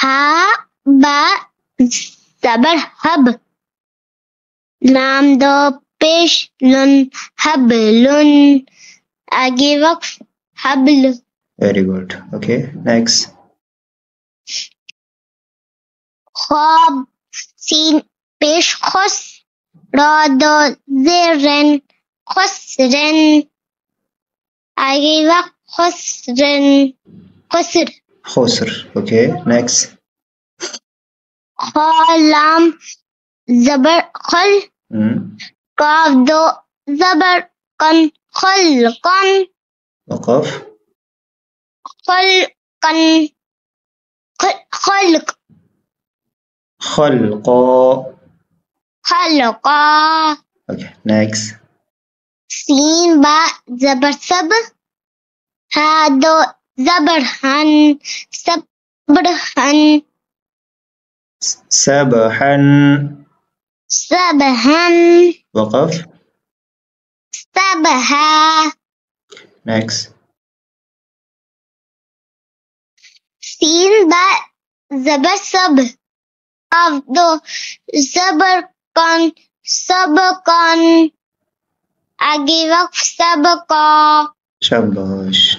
ہا با زبر ہب، لام دو پیش لن حبلن، آگے وقف حبل. Very good. Okay, next. خواب سین پیش خس، را دو زرن خسرن، آگے وقف خسرن خسر. خسر. Okay, next. لام زبر خل، کاف دو زبر کن خلقن، وقف. خلقن خلق خلقا. خلقا. Okay, next. سین با زبر سب، ہا دو زبر ہن صبر ہن، سبحا. سبحن وقف. سبحا. Next. سین با زبر سب، قاف دو زبر کن سب کن، آگے وقف سب کا. شاباش.